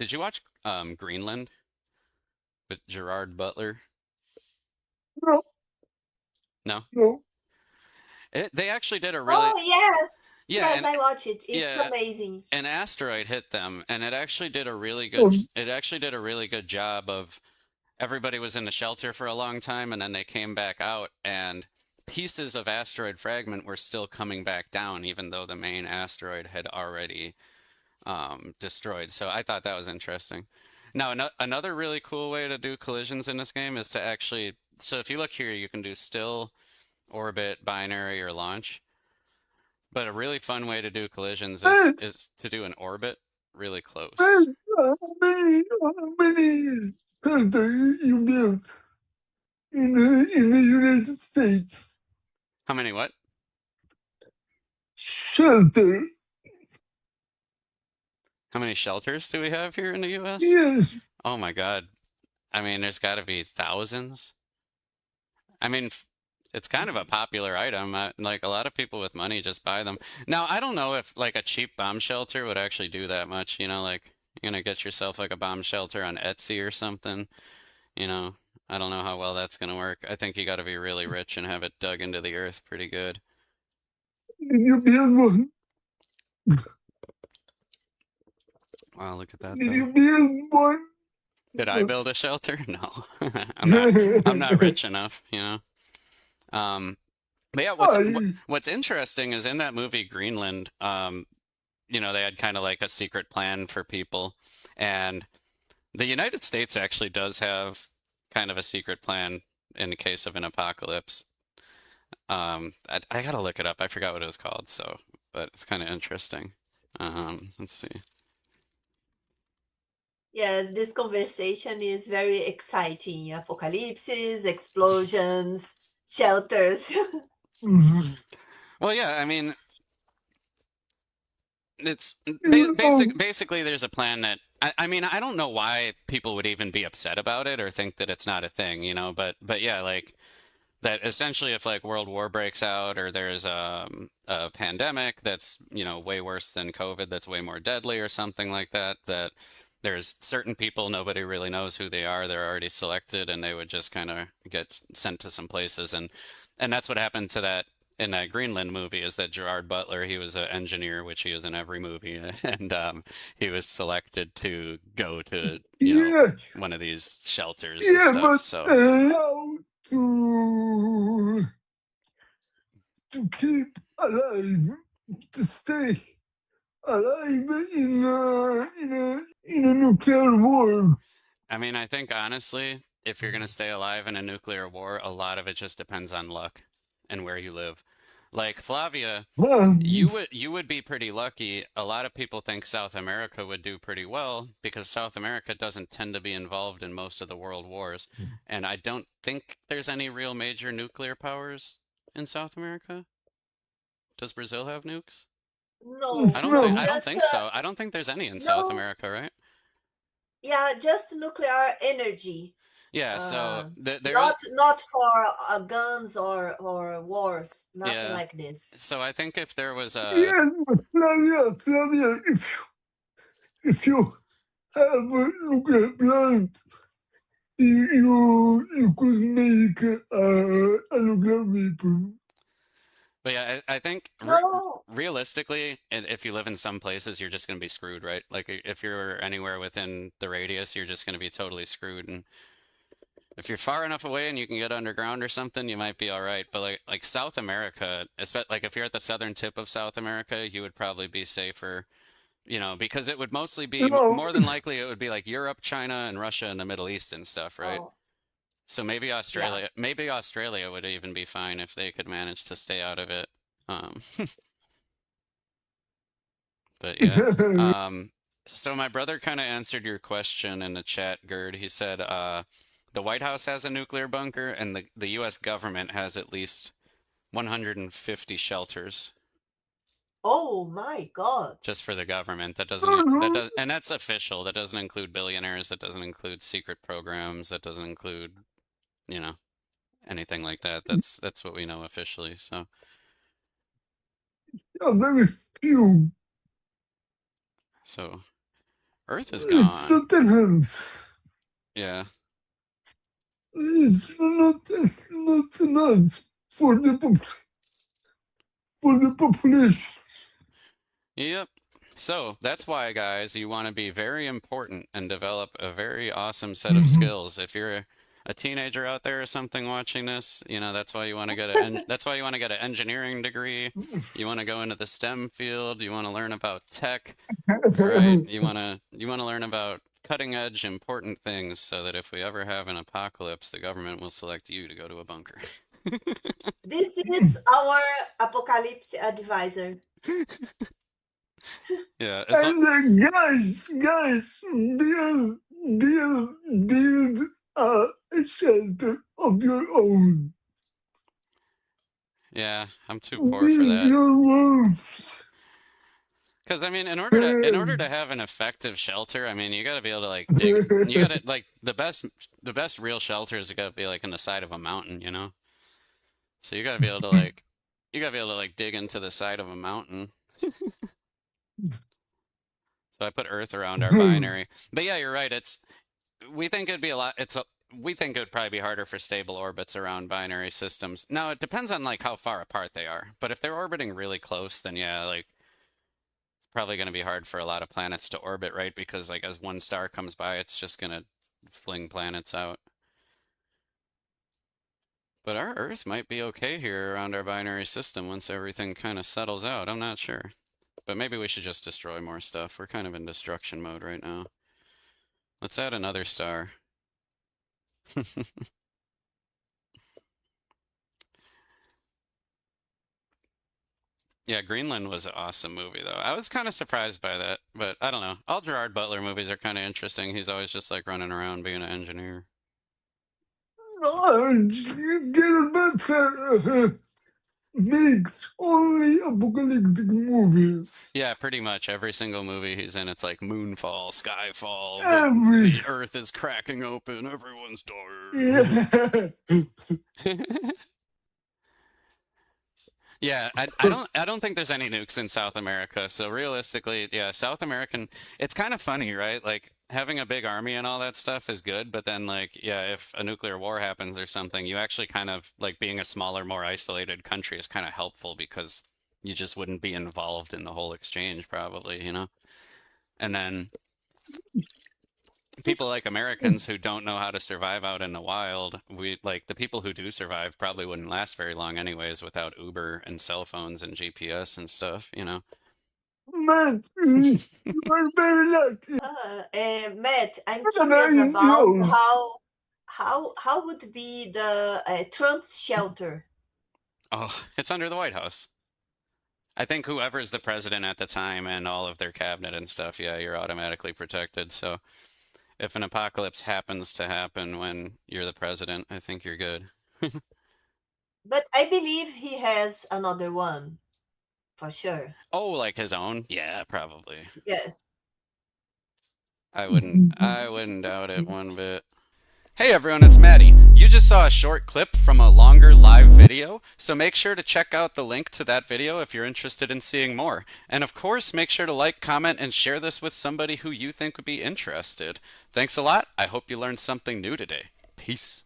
Did you watch Greenland with Gerard Butler? No, No? no. They actually did a really Oh, yes. yeah, Yes, and I watch it. It's yeah, amazing. an asteroid hit them, and it actually did a really good Um, it actually did a really good job of everybody was in the shelter for a long time, and then they came back out, and pieces of asteroid fragment were still coming back down, even though the main asteroid had already destroyed. So I thought that was interesting. Now, another really cool way to do collisions in this game is to actually, so if you look here, you can do still, orbit, binary, or launch. But a really fun way to do collisions is hey, is to do an orbit really hey, close. how many countries you built in the United States? How many what? Shelter. How many shelters do we have here in the US? Yes. Oh my God. I mean, there's got to be thousands. I mean, it's kind of a popular item. Like a lot of people with money just buy them. Now, I don't know if like a cheap bomb shelter would actually do that much, like you're gonna get yourself like a bomb shelter on Etsy or something, you know. I don't know how well that's gonna work. I think you got to be really rich and have it dug into the earth pretty good. Did you build one? Wow, look at that Did though. you build one? Did I build a shelter? No. I'm not rich enough, you know. Um, but yeah, I, what's interesting is in that movie Greenland, they had kind of like a secret plan for people. And the United States actually does have kind of a secret plan in the case of an apocalypse. I gotta look it up. I forgot what it was called, but it's kind of interesting. Let's see. Yes, this conversation is very exciting. Apocalypses, explosions, shelters. Well, yeah, I mean, it's you know, basically there's a plan that I mean, I don't know why people would even be upset about it or think that it's not a thing, but yeah, like that essentially if like World War breaks out or there's a pandemic that's, way worse than COVID, that's way more deadly or something like that, that there's certain people nobody really knows who they are, they're already selected and they would just kind of get sent to some places and that's what happened to that in that Greenland movie is that Gerard Butler, he was an engineer, which he is in every movie, and he was selected to go to, yeah, one of these shelters and yeah, stuff. but So how to keep alive, to stay alive in a nuclear war. I mean, I think honestly, if you're going to stay alive in a nuclear war, a lot of it just depends on luck and where you live. Like Flavia, you would be pretty lucky. A lot of people think South America would do pretty well because South America doesn't tend to be involved in most of the world wars, and I don't think there's any real major nuclear powers in South America. Does Brazil have nukes? I No, don't think No, I don't just think so. I don't think there's any in South no, America, right? yeah, just nuclear energy. Yeah, so Uh, there not for guns or wars. Nothing yeah. like this. So I think if there was a yes, but Flavia, if you have a nuclear plant, you could make a nuclear weapon. But yeah, I think No, realistically, if you live in some places, you're just going to be screwed, right? Like if you're anywhere within the radius, you're just going to be totally screwed. And if you're far enough away and you can get underground or something, you might be all right. But like South America, especially like if you're at the southern tip of South America, you would probably be safer, because it would mostly be No, more than likely it would be like Europe, China, and Russia and the Middle East and stuff, right? oh, So maybe yeah. Australia would even be fine if they could manage to stay out of it. Um, but yeah. Um, so my brother kind of answered your question in the chat, Gerd. He said the White House has a nuclear bunker and the US government has at least 150 shelters Oh my God. just for the government. uh-huh. And that's official. That doesn't include billionaires, that doesn't include secret programs, that doesn't include, you know, anything like that. That's what we know officially. So Yeah, very few. so Earth is It's gone. not enough. Yeah. It's not enough for the population. Yep. So that's why, guys, you want to be very important and develop a very awesome set of Mhm. skills. If you're a teenager out there or something watching this, that's why you want to get a that's why you want to get an engineering degree. You want to go into the STEM field. You want to learn about tech, right? You want to learn about cutting edge important things so that if we ever have an apocalypse, the government will select you to go to a bunker. This is our apocalypse advisor. Yeah, And guys, build a shelter of your own. yeah, I'm too poor for Build that. your roofs. Because I mean, in order to have an effective shelter, I mean, you got to be able to like dig. You got to like the best real shelters. You got to be like in the side of a mountain, you know. So you got to be able to like dig into the side of a mountain. So I put Earth around our binary. But yeah, you're right. We think it'd be a lot. We think it would probably be harder for stable orbits around binary systems. Now it depends on like how far apart they are. But if they're orbiting really close, then yeah, like probably going to be hard for a lot of planets to orbit, right? Because like as one star comes by, it's just going to fling planets out. But our Earth might be okay here around our binary system once everything kind of settles out. I'm not sure. But maybe we should just destroy more stuff. We're kind of in destruction mode right now. Let's add another star. Yeah, Greenland was an awesome movie, though. I was kind of surprised by that, but I don't know. All Gerard Butler movies are kind of interesting. He's always just like running around being an engineer. Gerard Butler makes only apocalyptic movies. Yeah, pretty much every single movie he's in, it's like Moonfall, Skyfall, Every the Earth is cracking open, everyone's yeah. dying. Yeah, I don't think there's any nukes in South America. So realistically, yeah, South American, it's kind of funny, right? Like having a big army and all that stuff is good, but then like, yeah, if a nuclear war happens or something, you actually kind of like being a smaller, more isolated country is kind of helpful because you just wouldn't be involved in the whole exchange probably, you know? And then people like Americans who don't know how to survive out in the wild, we like the people who do survive probably wouldn't last very long anyways without Uber and cell phones and GPS and stuff, you know. Man, you are very lucky. Matt, I'm And I curious about know. how would be the Trump's shelter? Oh, it's under the White House. I think whoever's the president at the time and all of their cabinet and stuff, yeah, you're automatically protected. So if an apocalypse happens to happen when you're the president, I think you're good. But I believe he has another one for sure. Oh, like his own? Yeah, probably. Yes. I wouldn't doubt it one bit. Hey everyone, it's Matty. You just saw a short clip from a longer live video, so make sure to check out the link to that video if you're interested in seeing more. And of course, make sure to like, comment, and share this with somebody who you think would be interested. Thanks a lot. I hope you learned something new today. Peace.